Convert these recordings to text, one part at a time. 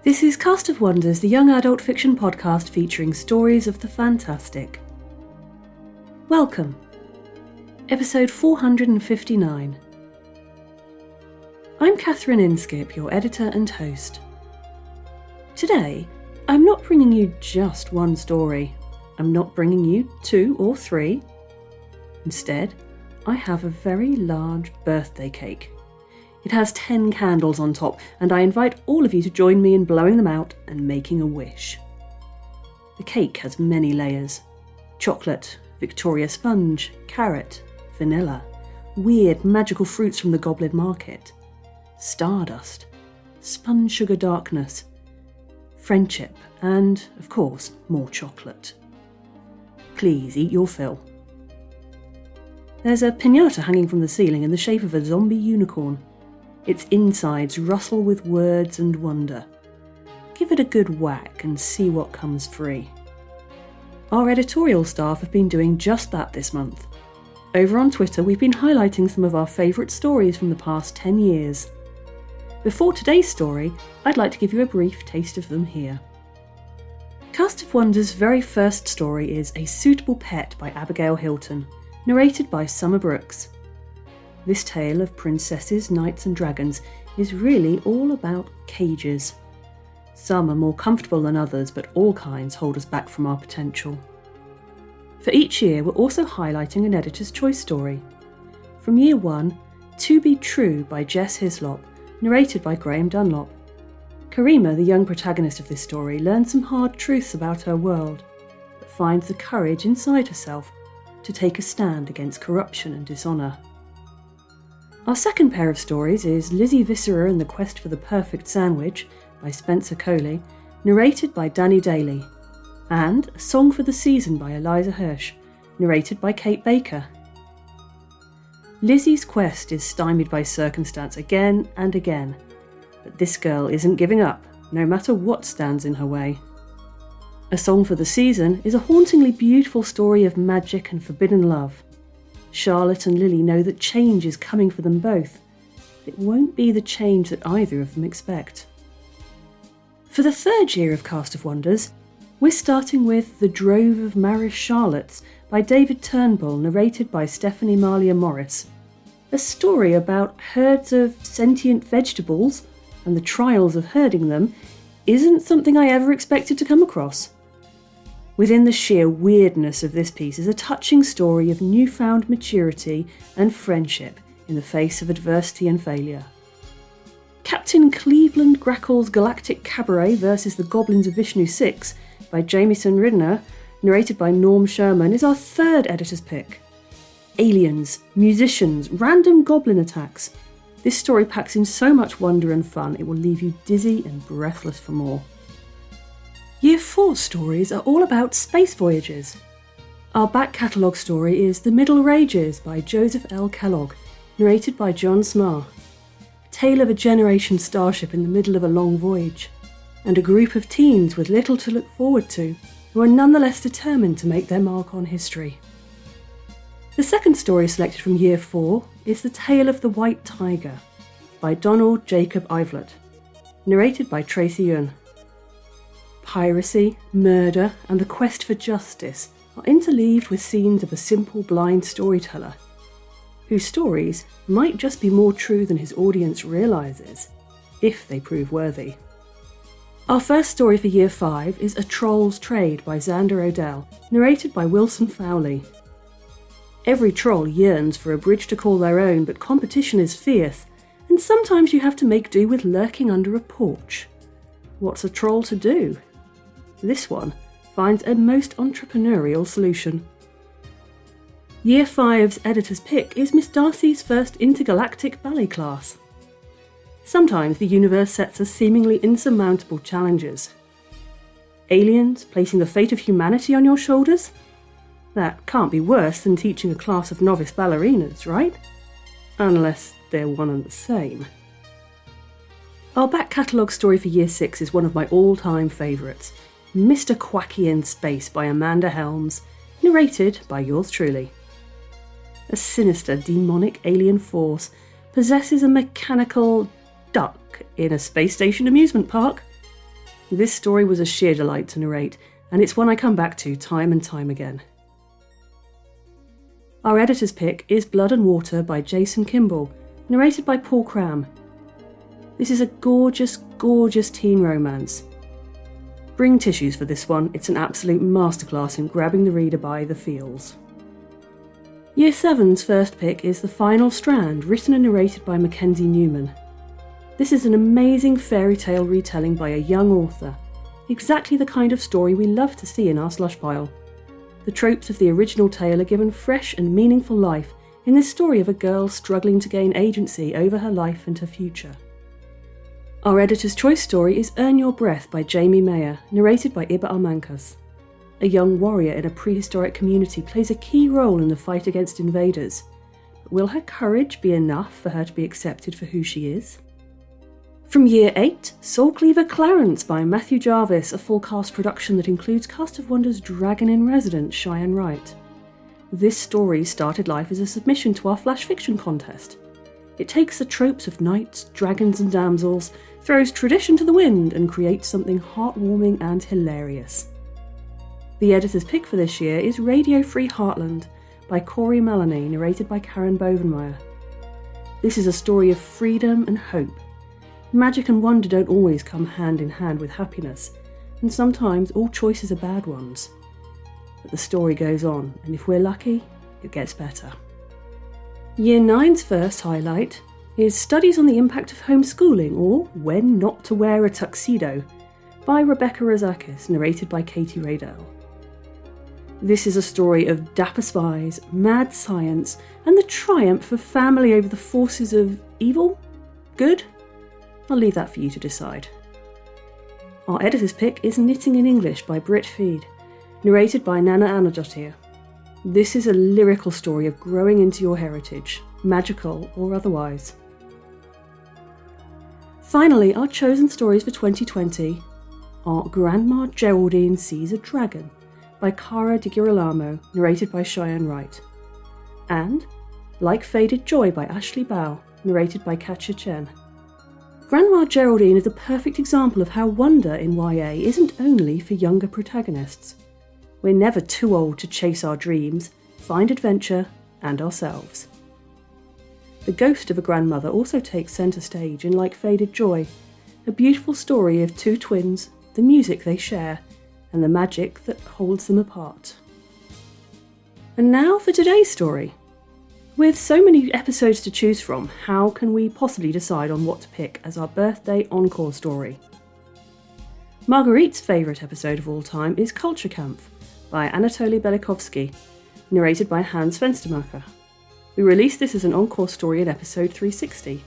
This is Cast of Wonders, the young adult fiction podcast featuring stories of the fantastic. Welcome. Episode 459. I'm Catherine Inskip, your editor and host. Today, I'm not bringing you just one story. I'm not bringing you 2 or 3. Instead, I have a very large birthday cake. It has 10 candles on top, and I invite all of you to join me in blowing them out and making a wish. The cake has many layers. Chocolate, Victoria sponge, carrot, vanilla, weird magical fruits from the Goblin Market, stardust, spun sugar darkness, friendship, and, of course, more chocolate. Please eat your fill. There's a piñata hanging from the ceiling in the shape of a zombie unicorn. Its insides rustle with words and wonder. Give it a good whack and see what comes free. Our editorial staff have been doing just that this month. Over on Twitter, we've been highlighting some of our favourite stories from the past 10 years. Before today's story, I'd like to give you a brief taste of them here. Cast of Wonders' very first story is A Suitable Pet by Abigail Hilton, narrated by Summer Brooks. This tale of princesses, knights and dragons is really all about cages. Some are more comfortable than others, but all kinds hold us back from our potential. For each year, we're also highlighting an editor's choice story. From year 1, To Be True by Jess Hislop, narrated by Graham Dunlop. Karima, the young protagonist of this story, learns some hard truths about her world, but finds the courage inside herself to take a stand against corruption and dishonour. Our second pair of stories is Lizzie Viscera and the Quest for the Perfect Sandwich by Spencer Coley, narrated by Danny Daly, and A Song for the Season by Eliza Hirsch, narrated by Kate Baker. Lizzie's quest is stymied by circumstance again and again, but this girl isn't giving up, no matter what stands in her way. A Song for the Season is a hauntingly beautiful story of magic and forbidden love. Charlotte and Lily know that change is coming for them both, but it won't be the change that either of them expect. For the third year of Cast of Wonders, we're starting with The Drove of Marish Charlottes by David Turnbull, narrated by Stephanie Malia Morris. A story about herds of sentient vegetables and the trials of herding them isn't something I ever expected to come across. Within the sheer weirdness of this piece is a touching story of newfound maturity and friendship in the face of adversity and failure. Captain Cleveland Grackle's Galactic Cabaret versus the Goblins of Vishnu 6 by Jamieson Ridner, narrated by Norm Sherman, is our third editor's pick. Aliens, musicians, random goblin attacks. This story packs in so much wonder and fun it will leave you dizzy and breathless for more. Year 4 stories are all about space voyages. Our back catalogue story is The Middle Rages by Joseph L. Kellogg, narrated by John Smarr. Tale of a generation starship in the middle of a long voyage, and a group of teens with little to look forward to, who are nonetheless determined to make their mark on history. The second story selected from Year 4 is The Tale of the White Tiger by Donald Jacob Ivlett, narrated by Tracy Yun. Piracy, murder, and the quest for justice are interleaved with scenes of a simple blind storyteller, whose stories might just be more true than his audience realises, if they prove worthy. Our first story for Year 5 is A Troll's Trade by Xander Odell, narrated by Wilson Fowley. Every troll yearns for a bridge to call their own, but competition is fierce, and sometimes you have to make do with lurking under a porch. What's a troll to do? This one finds a most entrepreneurial solution. Year 5's editor's pick is Miss Darcy's first intergalactic ballet class. Sometimes the universe sets us seemingly insurmountable challenges. Aliens placing the fate of humanity on your shoulders? That can't be worse than teaching a class of novice ballerinas, right? Unless they're one and the same. Our back catalogue story for Year 6 is one of my all-time favourites, Mr. Quacky in Space by Amanda Helms, narrated by yours truly. A sinister, demonic alien force possesses a mechanical duck in a space station amusement park. This story was a sheer delight to narrate, and it's one I come back to time and time again. Our editor's pick is Blood and Water by Jason Kimball, narrated by Paul Cram. This is a gorgeous, gorgeous teen romance. Bring tissues for this one, it's an absolute masterclass in grabbing the reader by the feels. Year 7's first pick is The Final Strand, written and narrated by Mackenzie Newman. This is an amazing fairy tale retelling by a young author, exactly the kind of story we love to see in our slush pile. The tropes of the original tale are given fresh and meaningful life in this story of a girl struggling to gain agency over her life and her future. Our editor's choice story is Earn Your Breath by Jamie Mayer, narrated by Iba Almancas. A young warrior in a prehistoric community plays a key role in the fight against invaders. But will her courage be enough for her to be accepted for who she is? From Year 8, Soul Cleaver Clarence by Matthew Jarvis, a full cast production that includes Cast of Wonders Dragon-in-Residence Cheyenne Wright. This story started life as a submission to our Flash Fiction contest. It takes the tropes of knights, dragons and damsels, throws tradition to the wind and creates something heartwarming and hilarious. The editor's pick for this year is Radio Free Heartland by Corey Melanie, narrated by Karen Bovenmeier. This is a story of freedom and hope. Magic and wonder don't always come hand in hand with happiness, and sometimes all choices are bad ones. But the story goes on, and if we're lucky, it gets better. Year 9's first highlight is Studies on the Impact of Homeschooling, or When Not to Wear a Tuxedo, by Rebecca Rozakis, narrated by Katie Radell. This is a story of dapper spies, mad science, and the triumph of family over the forces of evil? Good? I'll leave that for you to decide. Our editor's pick is Knitting in English by Britt Feed, narrated by Nana Anajotir. This is a lyrical story of growing into your heritage, magical or otherwise. Finally, our chosen stories for 2020 are Grandma Geraldine Sees a Dragon by Cara Di Girolamo, narrated by Cheyenne Wright, and Like Faded Joy by Ashley Bao, narrated by Katja Chen. Grandma Geraldine is a perfect example of how wonder in YA isn't only for younger protagonists. We're never too old to chase our dreams, find adventure, and ourselves. The ghost of a grandmother also takes centre stage in Like Faded Joy, a beautiful story of two twins, the music they share, and the magic that holds them apart. And now for today's story. With so many episodes to choose from, how can we possibly decide on what to pick as our birthday encore story? Marguerite's favourite episode of all time is Culture Kampf by Anatoly Belikovsky, narrated by Hans Fenstermacher. We released this as an encore story in episode 360.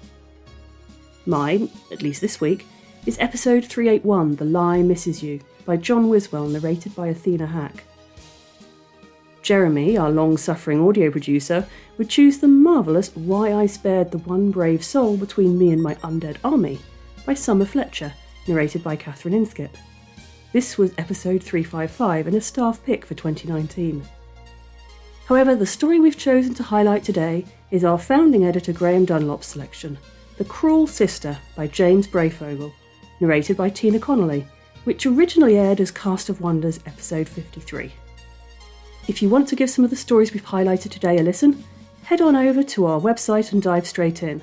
Mine, at least this week, is episode 381, The Lie Misses You, by John Wiswell, narrated by Athena Hack. Jeremy, our long-suffering audio producer, would choose the marvellous Why I Spared the One Brave Soul Between Me and My Undead Army by Summer Fletcher, narrated by Catherine Inskip. This was episode 355 and a staff pick for 2019. However, the story we've chosen to highlight today is our founding editor Graham Dunlop's selection, The Cruel Sister by James Brayfogle, narrated by Tina Connolly, which originally aired as Cast of Wonders episode 53. If you want to give some of the stories we've highlighted today a listen, head on over to our website and dive straight in.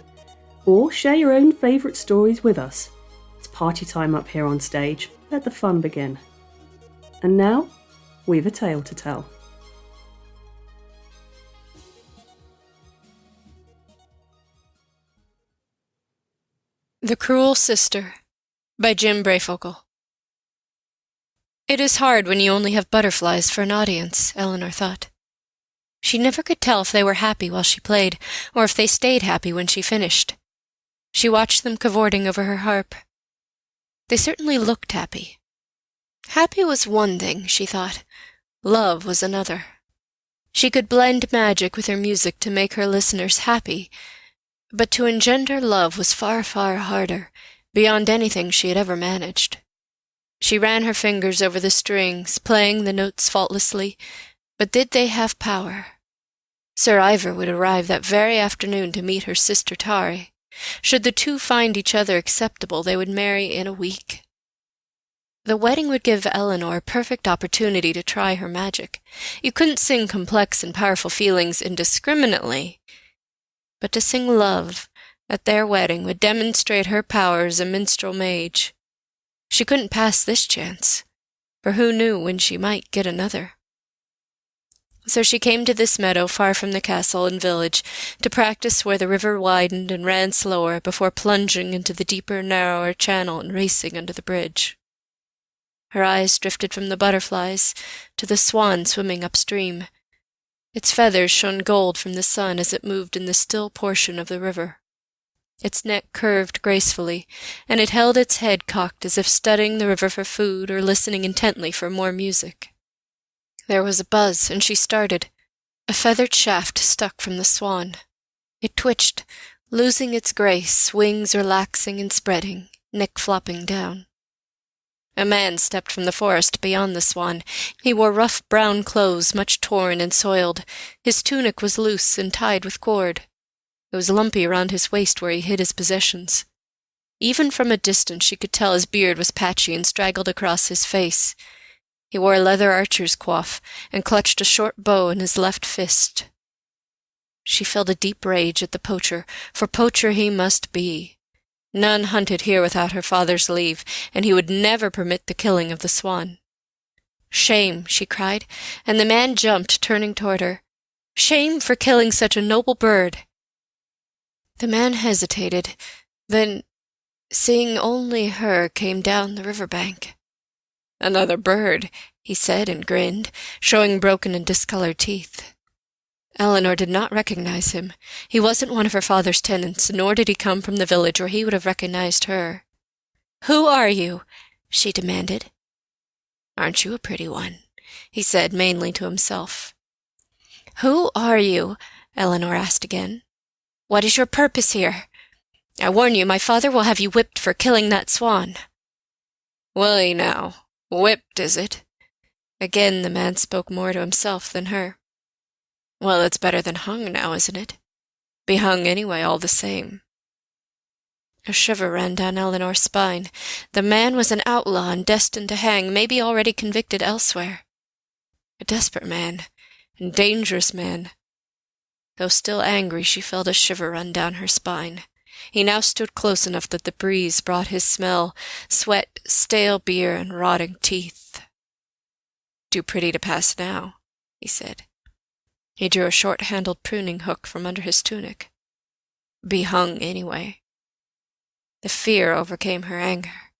Or share your own favourite stories with us. It's party time up here on stage. Let the fun begin. And now, we've a tale to tell. The Cruel Sister by Jim Brayfogle. It is hard when you only have butterflies for an audience, Eleanor thought. She never could tell if they were happy while she played, or if they stayed happy when she finished. She watched them cavorting over her harp. They certainly looked happy. Happy was one thing, she thought. Love was another. She could blend magic with her music to make her listeners happy, but to engender love was far, far harder, beyond anything she had ever managed. She ran her fingers over the strings, playing the notes faultlessly, but did they have power? Sir Ivor would arrive that very afternoon to meet her sister Tari. Should the two find each other acceptable, they would marry in a week. The wedding would give Eleanor a perfect opportunity to try her magic. You couldn't sing complex and powerful feelings indiscriminately, but to sing love at their wedding would demonstrate her power as a minstrel mage. She couldn't pass this chance, for who knew when she might get another. So she came to this meadow far from the castle and village to practice where the river widened and ran slower before plunging into the deeper, narrower channel and racing under the bridge. Her eyes drifted from the butterflies to the swan swimming upstream. Its feathers shone gold from the sun as it moved in the still portion of the river. Its neck curved gracefully, and it held its head cocked as if studying the river for food or listening intently for more music. There was a buzz, and she started. A feathered shaft stuck from the swan. It twitched, losing its grace, wings relaxing and spreading, neck flopping down. A man stepped from the forest beyond the swan. He wore rough brown clothes, much torn and soiled. His tunic was loose and tied with cord. It was lumpy around his waist where he hid his possessions. Even from a distance she could tell his beard was patchy and straggled across his face. He wore a leather archer's coif and clutched a short bow in his left fist. She felt a deep rage at the poacher, for poacher he must be. None hunted here without her father's leave, and he would never permit the killing of the swan. "Shame," she cried, and the man jumped, turning toward her. "Shame for killing such a noble bird." The man hesitated, then, seeing only her, came down the river-bank. "Another bird," he said and grinned, showing broken and discolored teeth. Eleanor did not recognize him. He wasn't one of her father's tenants, nor did he come from the village, or he would have recognized her. "Who are you?" she demanded. "Aren't you a pretty one?" he said, mainly to himself. "Who are you?" Eleanor asked again. "What is your purpose here? I warn you, my father will have you whipped for killing that swan." "Will he now? Whipped, is it?" Again the man spoke more to himself than her. "Well, it's better than hung now, isn't it? Be hung anyway, all the same." A shiver ran down Eleanor's spine. The man was an outlaw and destined to hang, maybe already convicted elsewhere. A desperate man, and dangerous man. Though still angry, she felt a shiver run down her spine. He now stood close enough that the breeze brought his smell, sweat, stale beer, and rotting teeth. "Too pretty to pass now," he said. He drew a short-handled pruning hook from under his tunic. "Be hung anyway." The fear overcame her anger.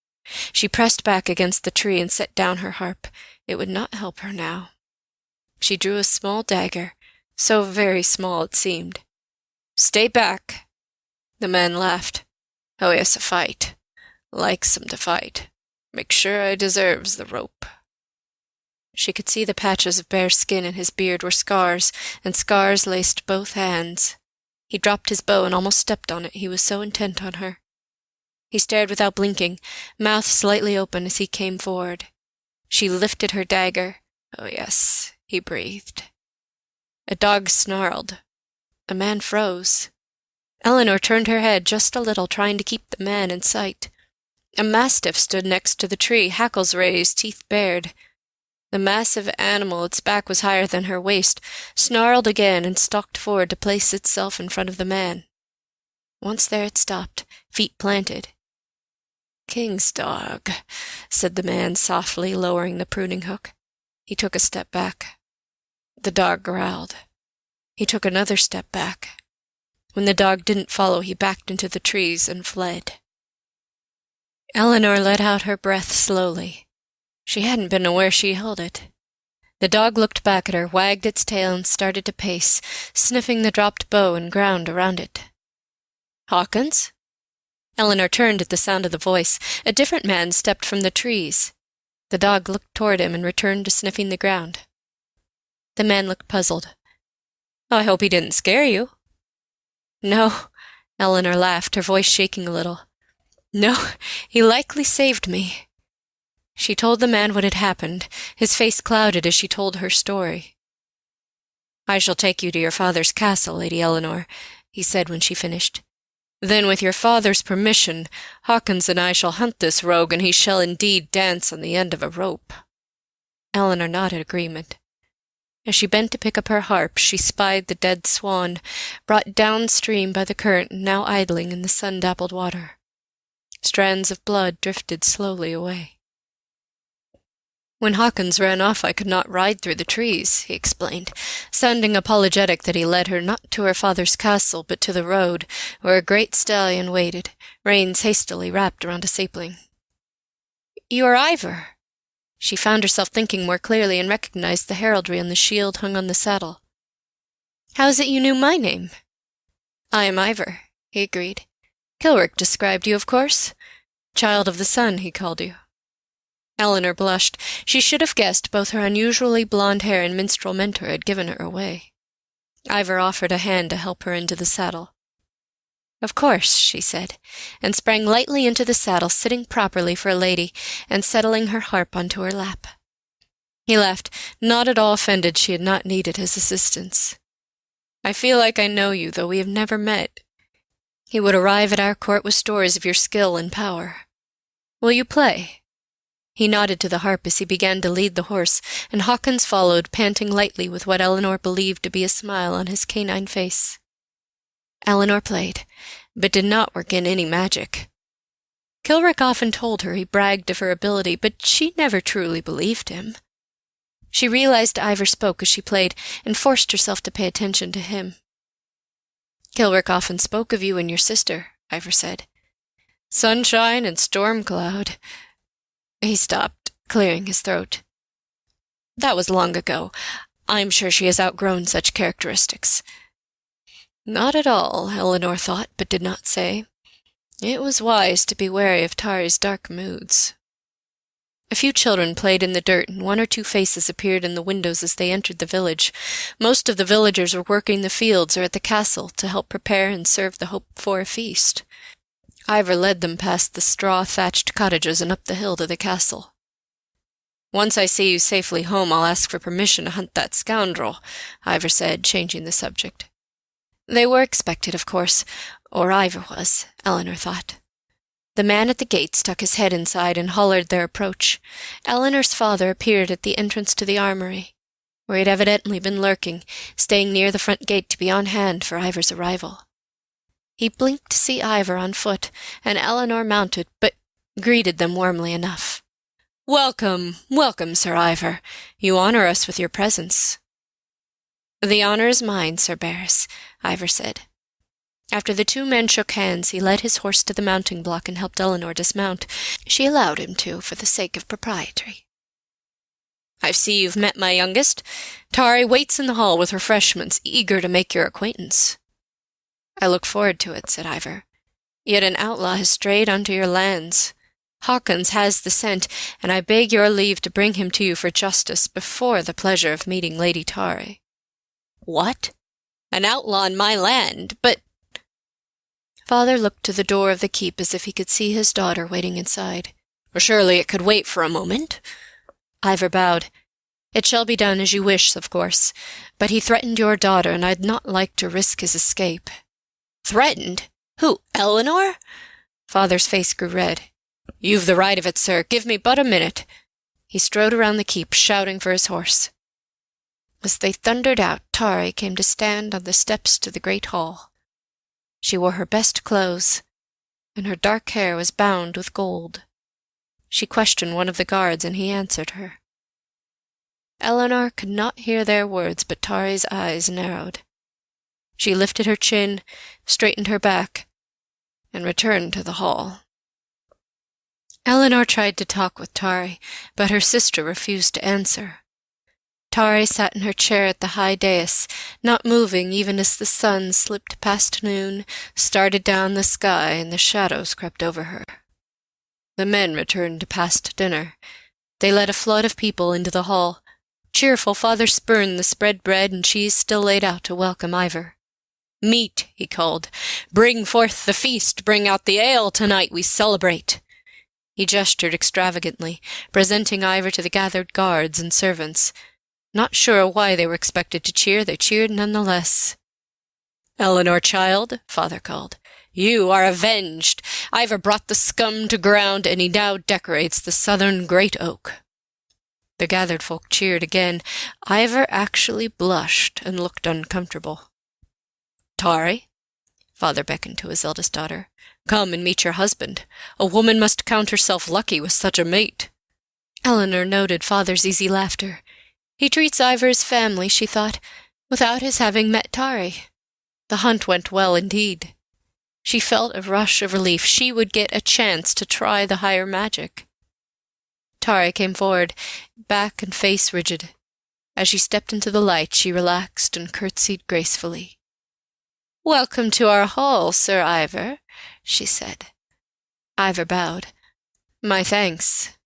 She pressed back against the tree and set down her harp. It would not help her now. She drew a small dagger, so very small it seemed. "Stay back." The man laughed. "Oh yes, a fight. Likes 'em to fight. Make sure I deserves the rope." She could see the patches of bare skin in his beard were scars, and scars laced both hands. He dropped his bow and almost stepped on it, he was so intent on her. He stared without blinking, mouth slightly open as he came forward. She lifted her dagger. "Oh yes," he breathed. A dog snarled. A man froze. Eleanor turned her head just a little, trying to keep the man in sight. A mastiff stood next to the tree, hackles raised, teeth bared. The massive animal, its back was higher than her waist, snarled again and stalked forward to place itself in front of the man. Once there it stopped, feet planted. "King's dog," said the man softly, lowering the pruning hook. He took a step back. The dog growled. He took another step back. When the dog didn't follow, he backed into the trees and fled. Eleanor let out her breath slowly. She hadn't been aware she held it. The dog looked back at her, wagged its tail, and started to pace, sniffing the dropped bow and ground around it. "Hawkins?" Eleanor turned at the sound of the voice. A different man stepped from the trees. The dog looked toward him and returned to sniffing the ground. The man looked puzzled. "Oh, I hope he didn't scare you." "No," Eleanor laughed, her voice shaking a little. "No, he likely saved me." She told the man what had happened. His face clouded as she told her story. "I shall take you to your father's castle, Lady Eleanor," he said when she finished. Then with your father's permission, Hawkins and I shall hunt this rogue, and he shall indeed dance on the end of a rope." Eleanor nodded agreement. As she bent to pick up her harp, she spied the dead swan, brought downstream by the current, now idling in the sun-dappled water. Strands of blood drifted slowly away. "When Hawkins ran off, I could not ride through the trees," he explained, sounding apologetic that he led her not to her father's castle, but to the road, where a great stallion waited, reins hastily wrapped around a sapling. "You are Ivor." She found herself thinking more clearly and recognized the heraldry on the shield hung on the saddle. "How is it you knew my name?" "I am Ivor," he agreed. "Kilrick described you, of course. Child of the sun, he called you." Eleanor blushed. She should have guessed both her unusually blonde hair and minstrel mentor had given her away. Ivor offered a hand to help her into the saddle. "Of course," she said, and sprang lightly into the saddle, sitting properly for a lady, and settling her harp onto her lap. He laughed, not at all offended she had not needed his assistance. "I feel like I know you, though we have never met. He would arrive at our court with stories of your skill and power. Will you play?" He nodded to the harp as he began to lead the horse, and Hawkins followed, panting lightly with what Eleanor believed to be a smile on his canine face. Eleanor played, but did not work in any magic. Kilrick often told her he bragged of her ability, but she never truly believed him. She realized Ivor spoke as she played, and forced herself to pay attention to him. "Kilrick often spoke of you and your sister," Ivor said. "Sunshine and storm cloud." He stopped, clearing his throat. "That was long ago. I'm sure she has outgrown such characteristics." Not at all, Eleanor thought, but did not say. It was wise to be wary of Tari's dark moods. A few children played in the dirt, and one or two faces appeared in the windows as they entered the village. Most of the villagers were working the fields or at the castle to help prepare and serve the hoped-for feast. Ivor led them past the straw-thatched cottages and up the hill to the castle. "Once I see you safely home, I'll ask for permission to hunt that scoundrel," Ivor said, changing the subject. They were expected, of course, or Ivor was, Eleanor thought. The man at the gate stuck his head inside and hollered their approach. Eleanor's father appeared at the entrance to the armory, where he had evidently been lurking, staying near the front gate to be on hand for Ivor's arrival. He blinked to see Ivor on foot, and Eleanor mounted, but greeted them warmly enough. "Welcome, welcome, Sir Ivor. You honor us with your presence." "The honor is mine, Sir Barris," Ivor said. After the two men shook hands, he led his horse to the mounting block and helped Eleanor dismount. She allowed him to, for the sake of propriety. "I see you've met my youngest. Tari waits in the hall with refreshments, eager to make your acquaintance." "I look forward to it," said Ivor. "Yet an outlaw has strayed onto your lands. Hawkins has the scent, and I beg your leave to bring him to you for justice before the pleasure of meeting Lady Tari." "What? An outlaw in my land? But—" Father looked to the door of the keep as if he could see his daughter waiting inside. "Surely it could wait for a moment." Ivor bowed. "It shall be done as you wish, of course, but he threatened your daughter, and I'd not like to risk his escape." "Threatened? Who, Eleanor?" Father's face grew red. "You've the right of it, sir. Give me but a minute." He strode around the keep, shouting for his horse. As they thundered out, Tari came to stand on the steps to the great hall. She wore her best clothes, and her dark hair was bound with gold. She questioned one of the guards, and he answered her. Eleanor could not hear their words, but Tari's eyes narrowed. She lifted her chin, straightened her back, and returned to the hall. Eleanor tried to talk with Tari, but her sister refused to answer. Tari sat in her chair at the high dais, not moving even as the sun slipped past noon, started down the sky, and the shadows crept over her. The men returned past dinner. They led a flood of people into the hall. Cheerful Father spurned the spread bread and cheese still laid out to welcome Ivor. "Meat," he called. "Bring forth the feast, bring out the ale, tonight we celebrate." He gestured extravagantly, presenting Ivor to the gathered guards and servants. Not sure why they were expected to cheer, they cheered none the less. "Eleanor, child," Father called, You are avenged. Ivar brought the scum to ground, and he now decorates the southern great oak." The gathered folk cheered again. Ivar actually blushed and looked uncomfortable. "Tari," father beckoned to his eldest daughter, "come and meet your husband. A woman must count herself lucky with such a mate." Eleanor noted father's easy laughter. He treats Ivar's family, she thought, without his having met Tari. The hunt went well indeed. She felt a rush of relief. She would get a chance to try the higher magic. Tari came forward, back and face rigid. As she stepped into the light, she relaxed and curtsied gracefully. "Welcome to our hall, Sir Ivar," she said. Ivar bowed. "My thanks."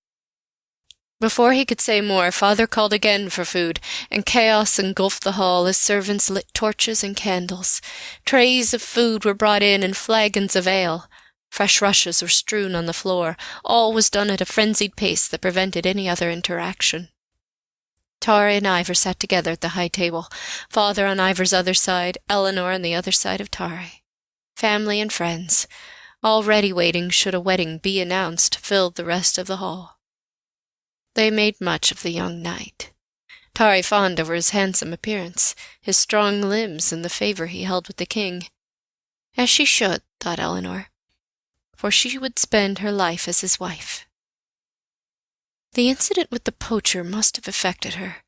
Before he could say more, father called again for food, and chaos engulfed the hall as servants lit torches and candles. Trays of food were brought in and flagons of ale. Fresh rushes were strewn on the floor. All was done at a frenzied pace that prevented any other interaction. Tari and Ivar sat together at the high table, father on Ivar's other side, Eleanor on the other side of Tari. Family and friends, already waiting should a wedding be announced, filled the rest of the hall. They made much of the young knight. Tari fawned over his handsome appearance, his strong limbs, and the favor he held with the king. As she should, thought Eleanor, for she would spend her life as his wife. The incident with the poacher must have affected her,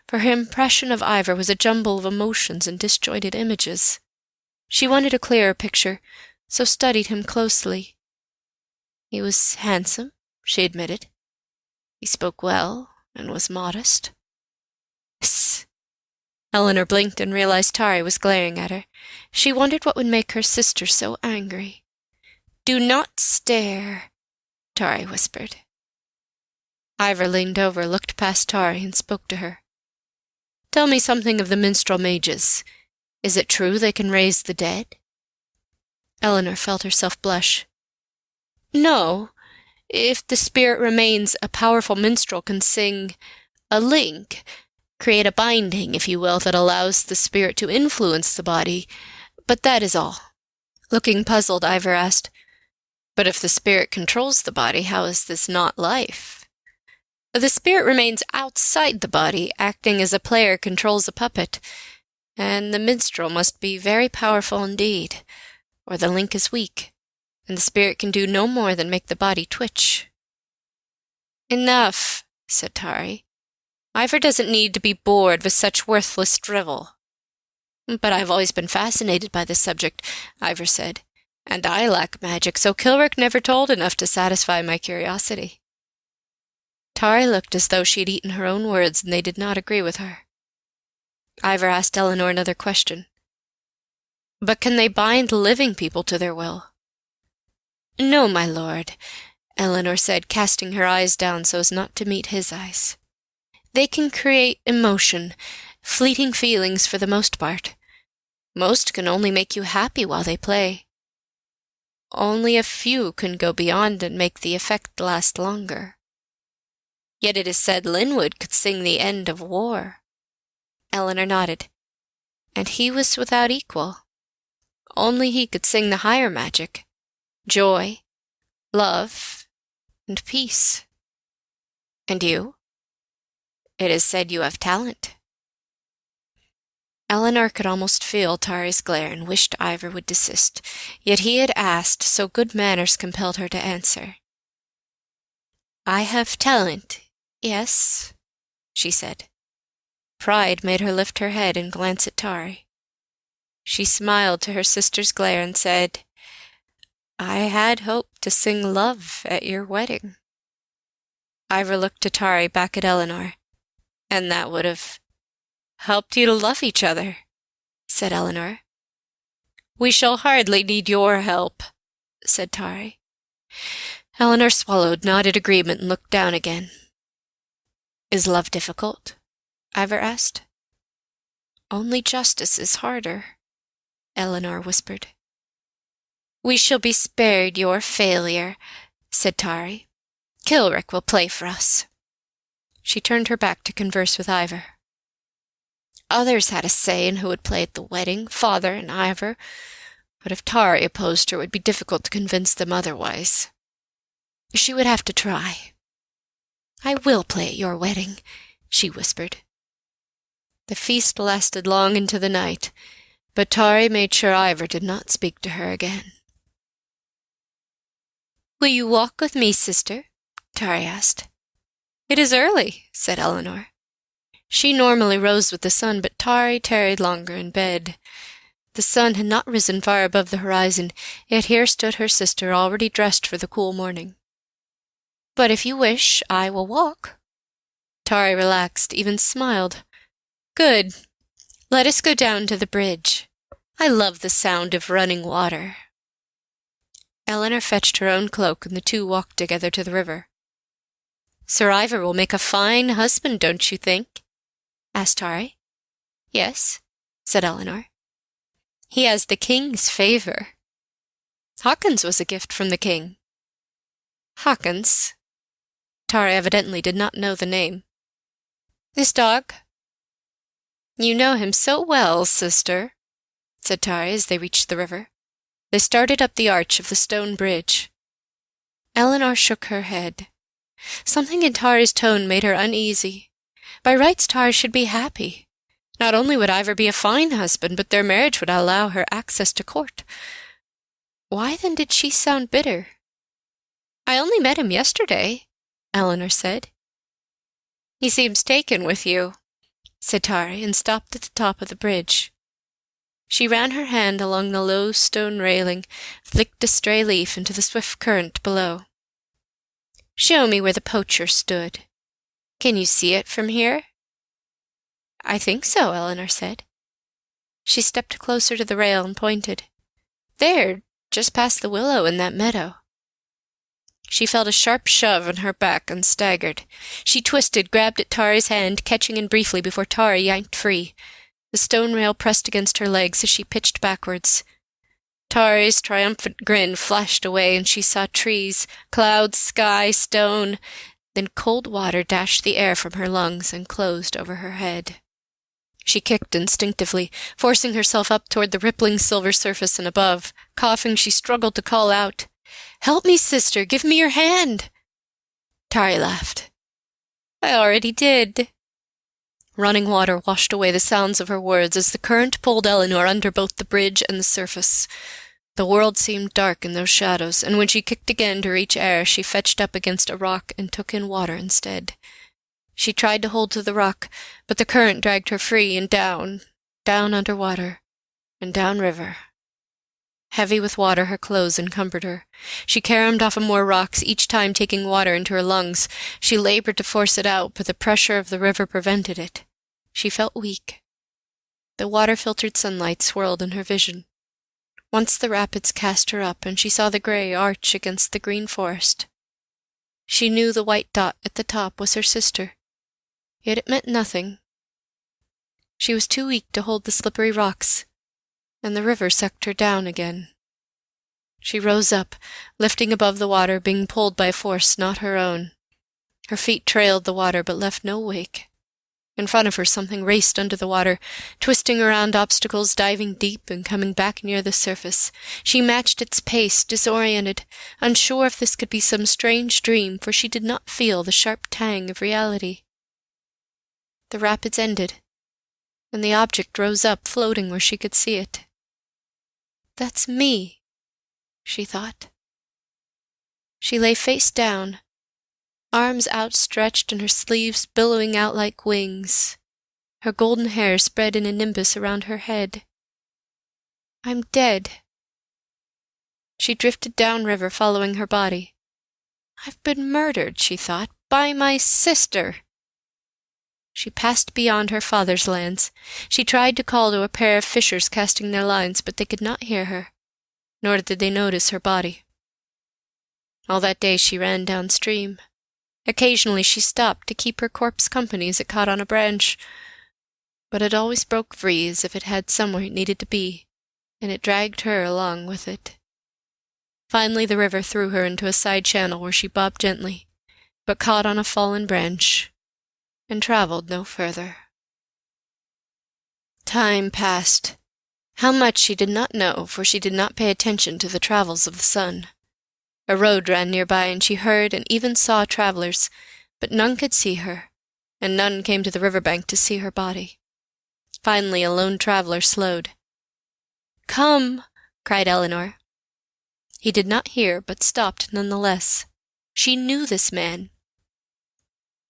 for her impression of Ivar was a jumble of emotions and disjointed images. She wanted a clearer picture, so studied him closely. He was handsome, she admitted. He spoke well and was modest. Psst! Eleanor blinked and realized Tari was glaring at her. She wondered what would make her sister so angry. "Do not stare," Tari whispered. Ivar leaned over, looked past Tari, and spoke to her. "Tell me something of the minstrel mages. Is it true they can raise the dead?" Eleanor felt herself blush. "No. If the spirit remains, a powerful minstrel can sing a link, create a binding, if you will, that allows the spirit to influence the body, but that is all." Looking puzzled, Ivar asked, "But if the spirit controls the body, how is this not life?" "The spirit remains outside the body, acting as a player controls a puppet, and the minstrel must be very powerful indeed, or the link is weak, and the spirit can do no more than make the body twitch." "Enough," said Tari. "Ivar doesn't need to be bored with such worthless drivel." "But I've always been fascinated by this subject," Ivar said, "and I lack magic, so Kilrick never told enough to satisfy my curiosity." Tari looked as though she had eaten her own words, and they did not agree with her. Ivar asked Eleanor another question. "But can they bind living people to their will?" "No, my lord," Eleanor said, casting her eyes down so as not to meet his eyes. "They can create emotion, fleeting feelings for the most part. Most can only make you happy while they play. Only a few can go beyond and make the effect last longer. Yet it is said Linwood could sing the end of war." Eleanor nodded. "And he was without equal. Only he could sing the higher magic, joy, love, and peace. And you? It is said you have talent." Eleanor could almost feel Tari's glare and wished Ivar would desist, yet he had asked, so good manners compelled her to answer. "I have talent, yes," she said. Pride made her lift her head and glance at Tari. She smiled to her sister's glare and said, "I had hoped to sing love at your wedding." Ivar looked to Tari, back at Eleanor. "And that would have helped you to love each other," said Eleanor. "We shall hardly need your help," said Tari. Eleanor swallowed, nodded agreement, and looked down again. "Is love difficult?" Ivar asked. "Only justice is harder," Eleanor whispered. "We shall be spared your failure," said Tari. "Kilrick will play for us." She turned her back to converse with Ivar. "Others had a say in who would play at the wedding, father and Ivar. but if Tari opposed her, it would be difficult to convince them otherwise. She would have to try. "I will play at your wedding," she whispered. The feast lasted long into the night, but Tari made sure Ivor did not speak to her again. "Will you walk with me, sister?" Tari asked. "It is early," said Eleanor. She normally rose with the sun, but Tari tarried longer in bed. The sun had not risen far above the horizon, yet here stood her sister already dressed for the cool morning. "But if you wish, I will walk." Tari relaxed, even smiled. "Good. Let us go down to the bridge. I love the sound of running water." Eleanor fetched her own cloak, and the two walked together to the river. "Sir Ivor will make a fine husband, don't you think?" asked Tari. "Yes," said Eleanor. "He has the king's favour." "Hawkins was a gift from the king." "Hawkins?" Tari evidently did not know the name. "This dog?" "You know him so well, sister," said Tari as they reached the river. They started up the arch of the stone bridge. Eleanor shook her head. Something in Tari's tone made her uneasy. By rights, Tari should be happy. Not only would Ivor be a fine husband, but their marriage would allow her access to court. Why then did she sound bitter? "I only met him yesterday," Eleanor said. "He seems taken with you," said Tari, and stopped at the top of the bridge. She ran her hand along the low stone railing, flicked a stray leaf into the swift current below. "Show me where the poacher stood. Can you see it from here?" "I think so," Eleanor said. She stepped closer to the rail and pointed. "There, just past the willow in that meadow." She felt a sharp shove on her back and staggered. She twisted, grabbed at Tari's hand, catching in briefly before Tari yanked free. The stone rail pressed against her legs as she pitched backwards. Tari's triumphant grin flashed away, and she saw trees, clouds, sky, stone. Then cold water dashed the air from her lungs and closed over her head. She kicked instinctively, forcing herself up toward the rippling silver surface and above. Coughing, she struggled to call out, "Help me, sister! Give me your hand!" Tari laughed. "I already did." Running water washed away the sounds of her words as the current pulled Eleanor under both the bridge and the surface. The world seemed dark in those shadows, and when she kicked again to reach air, she fetched up against a rock and took in water instead. She tried to hold to the rock, but the current dragged her free and down under water, and down river. Heavy with water, her clothes encumbered her. She caromed off of more rocks, each time taking water into her lungs. She labored to force it out, but the pressure of the river prevented it. She felt weak. The water-filtered sunlight swirled in her vision. Once the rapids cast her up, and she saw the gray arch against the green forest. She knew the white dot at the top was her sister, yet it meant nothing. She was too weak to hold the slippery rocks, and the river sucked her down again. She rose up, lifting above the water, being pulled by a force not her own. Her feet trailed the water but left no wake. In front of her something raced under the water, twisting around obstacles, diving deep and coming back near the surface. She matched its pace, disoriented, unsure if this could be some strange dream, for she did not feel the sharp tang of reality. The rapids ended, and the object rose up, floating where she could see it. "That's me," she thought. She lay face down, arms outstretched and her sleeves billowing out like wings, her golden hair spread in a nimbus around her head. "I'm dead." She drifted downriver, following her body. "I've been murdered," she thought, "by my sister." She passed beyond her father's lands. She tried to call to a pair of fishers casting their lines, but they could not hear her, nor did they notice her body. All that day she ran downstream. Occasionally she stopped to keep her corpse company as it caught on a branch, but it always broke free as if it had somewhere it needed to be, and it dragged her along with it. Finally the river threw her into a side channel where she bobbed gently, but caught on a fallen branch, and traveled no further. Time passed. How much she did not know, for she did not pay attention to the travels of the sun. A road ran nearby, and she heard and even saw travelers, but none could see her, and none came to the riverbank to see her body. Finally, a lone traveler slowed. "Come!" cried Eleanor. He did not hear, but stopped nonetheless. She knew this man.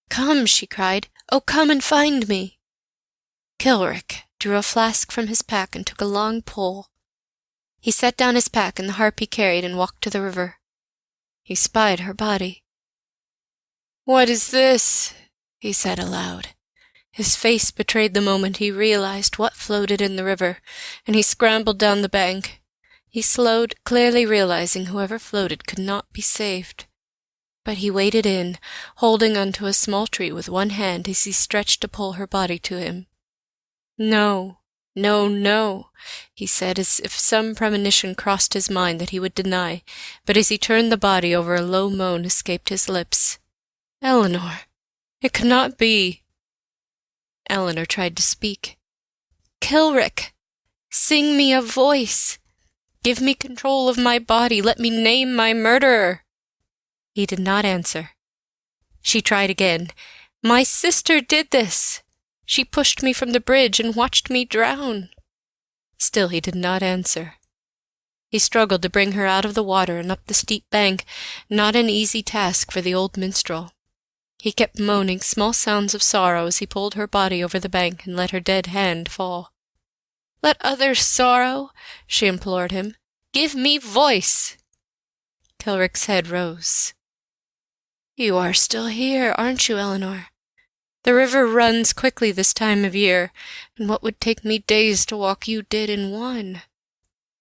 "Come!" she cried. "Oh, come and find me!" Kilrick drew a flask from his pack and took a long pull. He set down his pack and the harp he carried and walked to the river. He spied her body. "What is this?" he said aloud. His face betrayed the moment he realized what floated in the river, and he scrambled down the bank. He slowed, clearly realizing whoever floated could not be saved. But he waded in, holding onto a small tree with one hand as he stretched to pull her body to him. "No, no, no," he said, as if some premonition crossed his mind that he would deny, but as he turned the body over a low moan escaped his lips. "Eleanor, it could not be." Eleanor tried to speak. "Kilrick, sing me a voice. Give me control of my body. Let me name my murderer." He did not answer. She tried again. "My sister did this. She pushed me from the bridge and watched me drown." Still he did not answer. He struggled to bring her out of the water and up the steep bank, not an easy task for the old minstrel. He kept moaning small sounds of sorrow as he pulled her body over the bank and let her dead hand fall. "Let others sorrow," she implored him. "Give me voice." Kilrick's head rose. "You are still here, aren't you, Eleanor? The river runs quickly this time of year, and what would take me days to walk you did in one."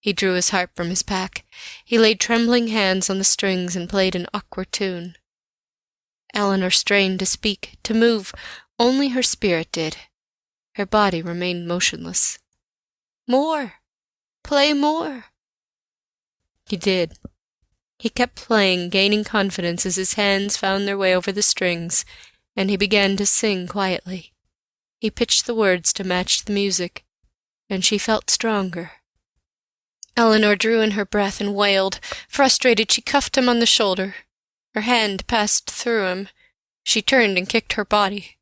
He drew his harp from his pack. He laid trembling hands on the strings and played an awkward tune. Eleanor strained to speak, to move. Only her spirit did. Her body remained motionless. "More! Play more!" He did. He kept playing, gaining confidence as his hands found their way over the strings, and he began to sing quietly. He pitched the words to match the music, and she felt stronger. Eleanor drew in her breath and wailed. Frustrated, she cuffed him on the shoulder. Her hand passed through him. She turned and kicked her body.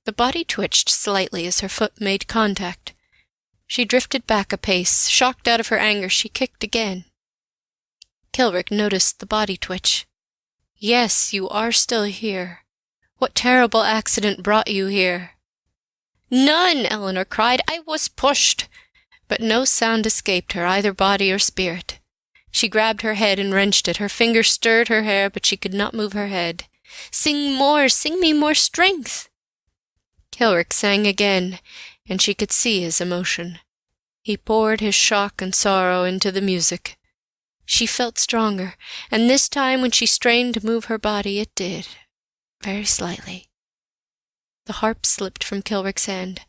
The body twitched slightly as her foot made contact. She drifted back a pace. Shocked out of her anger, she kicked again. Kilrick noticed the body twitch. "Yes, you are still here. What terrible accident brought you here?" "None!" Eleanor cried. "I was pushed." But no sound escaped her, either body or spirit. She grabbed her head and wrenched it. Her fingers stirred her hair, but she could not move her head. "Sing more! Sing me more strength!" Kilrick sang again, and she could see his emotion. He poured his shock and sorrow into the music. She felt stronger, and this time when she strained to move her body, it did, very slightly. The harp slipped from Kilrick's hand.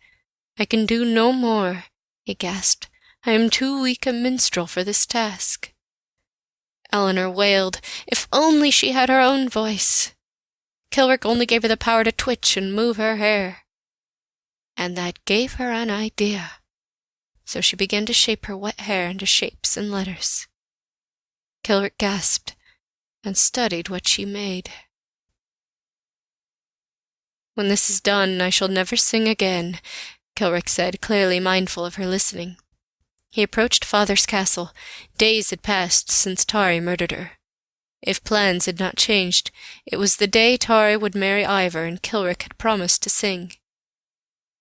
"I can do no more," he gasped. "I am too weak a minstrel for this task." Eleanor wailed. If only she had her own voice! Kilrick only gave her the power to twitch and move her hair. And that gave her an idea. So she began to shape her wet hair into shapes and letters. Kilrick gasped and studied what she made. "When this is done, I shall never sing again," Kilrick said, clearly mindful of her listening. He approached Father's castle. Days had passed since Tari murdered her. If plans had not changed, it was the day Tari would marry Ivor, and Kilrick had promised to sing.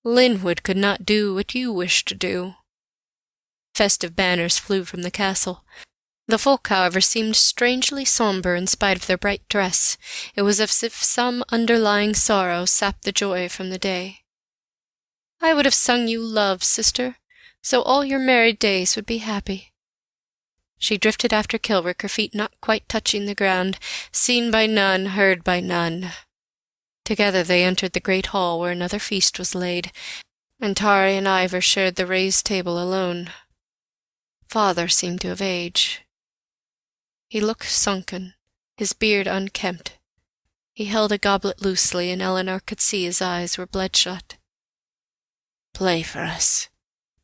"Linwood could not do what you wish to do." Festive banners flew from the castle. The folk, however, seemed strangely sombre in spite of their bright dress. It was as if some underlying sorrow sapped the joy from the day. "I would have sung you love, sister, so all your married days would be happy." She drifted after Kilrick, her feet not quite touching the ground, seen by none, heard by none. Together they entered the great hall where another feast was laid, and Tari and Ivor shared the raised table alone. Father seemed to have aged. He looked sunken, his beard unkempt. He held a goblet loosely, and Eleanor could see his eyes were bloodshot. "Play for us,"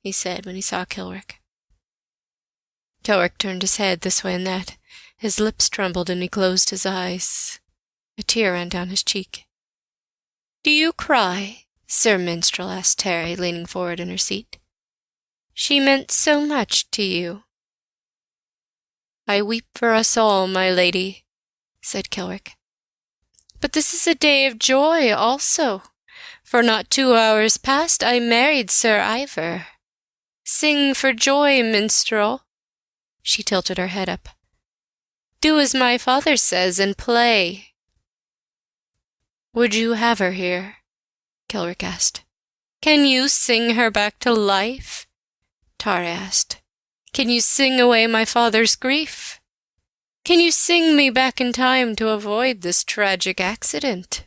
he said when he saw Kilrick. Kilrick turned his head this way and that. His lips trembled and he closed his eyes. A tear ran down his cheek. "Do you cry?" Sir Minstrel asked Terry, leaning forward in her seat. "She meant so much to you." "I weep for us all, my lady," said Kilrick. "But this is a day of joy also, for not 2 hours past I married Sir Iver. Sing for joy, minstrel." She tilted her head up. "Do as my father says and play." "Would you have her here?" Kilrick asked. "Can you sing her back to life?" Tari asked. "Can you sing away my father's grief? Can you sing me back in time to avoid this tragic accident?"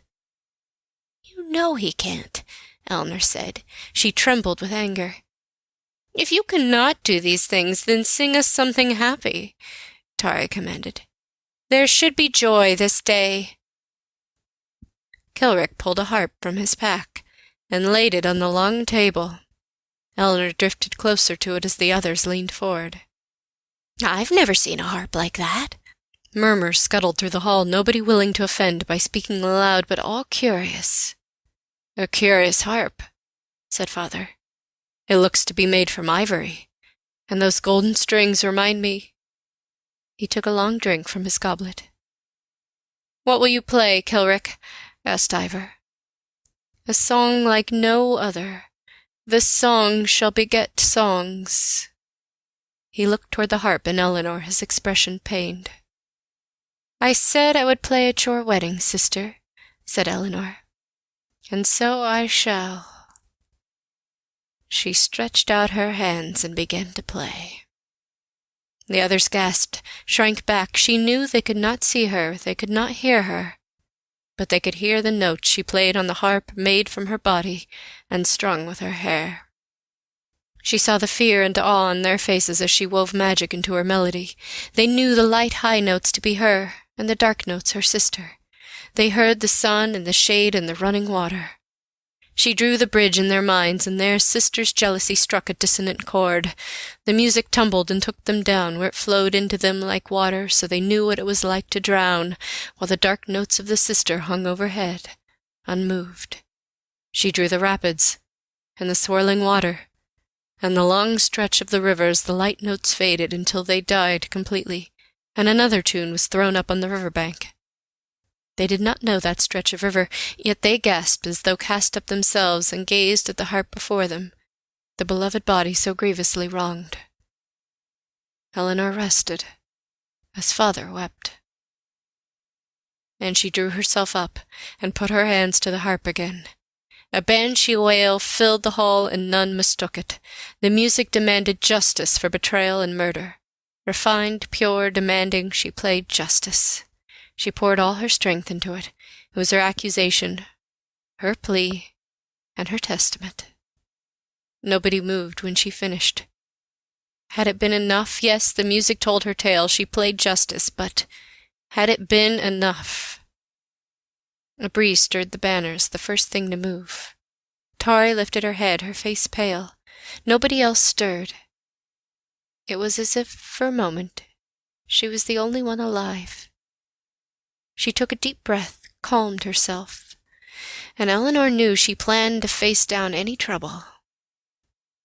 "You know he can't," Eleanor said. She trembled with anger. "If you cannot do these things, then sing us something happy," Tari commanded. "There should be joy this day." Kilrick pulled a harp from his pack and laid it on the long table. Eleanor drifted closer to it as the others leaned forward. "I've never seen a harp like that." Murmurs scuttled through the hall, nobody willing to offend by speaking aloud, but all curious. "A curious harp," said Father. "It looks to be made from ivory, and those golden strings remind me—" He took a long drink from his goblet. "What will you play, Kilrick?" asked Iver. "A song like no other. This song shall beget songs." He looked toward the harp, and Eleanor, his expression pained. "I said I would play at your wedding, sister," said Eleanor. "And so I shall." She stretched out her hands and began to play. The others gasped, shrank back. She knew they could not see her, they could not hear her, but they could hear the notes she played on the harp made from her body and strung with her hair. She saw the fear and awe on their faces as she wove magic into her melody. They knew the light high notes to be her, and the dark notes her sister. They heard the sun and the shade and the running water. She drew the bridge in their minds, and their sister's jealousy struck a dissonant chord. The music tumbled and took them down, where it flowed into them like water, so they knew what it was like to drown, while the dark notes of the sister hung overhead, unmoved. She drew the rapids, and the swirling water, and the long stretch of the river as the light notes faded until they died completely, and another tune was thrown up on the river bank. They did not know that stretch of river, yet they gasped as though cast up themselves and gazed at the harp before them, the beloved body so grievously wronged. Eleanor rested, as Father wept. And she drew herself up and put her hands to the harp again. A banshee wail filled the hall, and none mistook it. The music demanded justice for betrayal and murder. Refined, pure, demanding, she played justice. She poured all her strength into it. It was her accusation, her plea, and her testament. Nobody moved when she finished. Had it been enough? Yes, the music told her tale. She played justice, but had it been enough? A breeze stirred the banners, the first thing to move. Tari lifted her head, her face pale. Nobody else stirred. It was as if, for a moment, she was the only one alive. She took a deep breath, calmed herself, and Eleanor knew she planned to face down any trouble.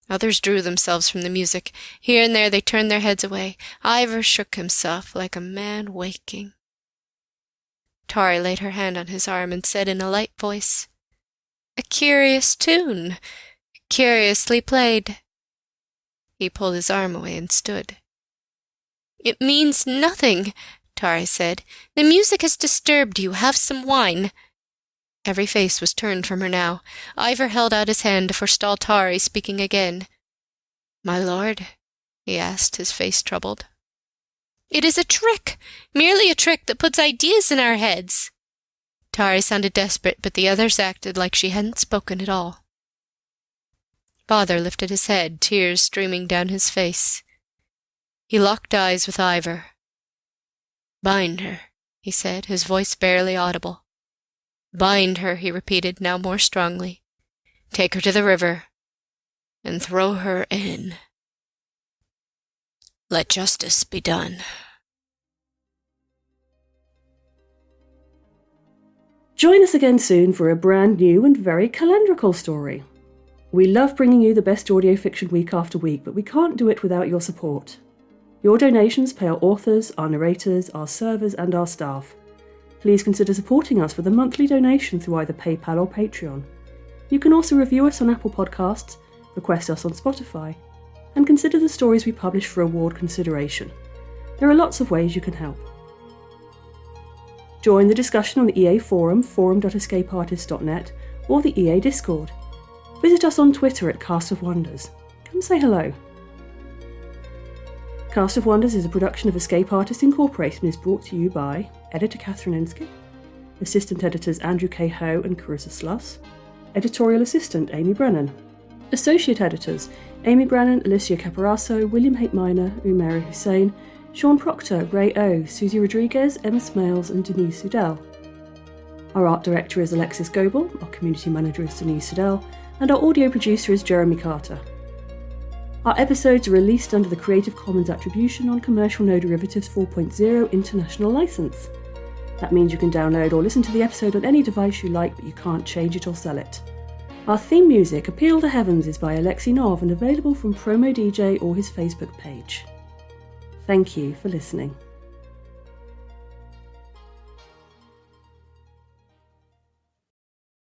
Others drew themselves from the music. Here and there they turned their heads away. Iver shook himself like a man waking. Tari laid her hand on his arm and said in a light voice, "A curious tune, curiously played." He pulled his arm away and stood. "It means nothing," Tari said. "The music has disturbed you. Have some wine." Every face was turned from her now. Iver held out his hand to forestall Tari speaking again. "My lord?" he asked, his face troubled. "It is a trick, merely a trick that puts ideas in our heads." Tari sounded desperate, but the others acted like she hadn't spoken at all. Father lifted his head, tears streaming down his face. He locked eyes with Iver. "Bind her," he said, his voice barely audible. "Bind her," he repeated, now more strongly. "Take her to the river, and throw her in. Let justice be done. Join us again soon for a brand new and very calendrical story. We love bringing you the best audio fiction week after week, but we can't do it without your support. Your donations pay our authors, our narrators, our servers and our staff. Please consider supporting us with a monthly donation through either PayPal or Patreon. You can also review us on Apple Podcasts, request us on Spotify, and consider the stories we publish for award consideration. There are lots of ways you can help. Join the discussion on the EA Forum, forum.escapeartist.net, or the EA Discord. Visit us on Twitter at Cast of Wonders. Come say hello. Cast of Wonders is a production of Escape Artist Incorporated and is brought to you by editor Catherine Inskeep, assistant editors Andrew K. Ho and Carissa Sluss, editorial assistant Amy Brennan, associate editors Amy Brennan, Alicia Caparasso, William Haight Minor, Umaira Hussain, Sean Proctor, Ray O, Susie Rodriguez, Emma Smales and Denise Sudell. Our art director is Alexis Goebel, our community manager is Denise Sudell, and our audio producer is Jeremy Carter. Our episodes are released under the Creative Commons Attribution on Commercial No Derivatives 4.0 International License. That means you can download or listen to the episode on any device you like, but you can't change it or sell it. Our theme music, Appeal to Heavens, is by Alexei Nov and available from Promo DJ or his Facebook page. Thank you for listening.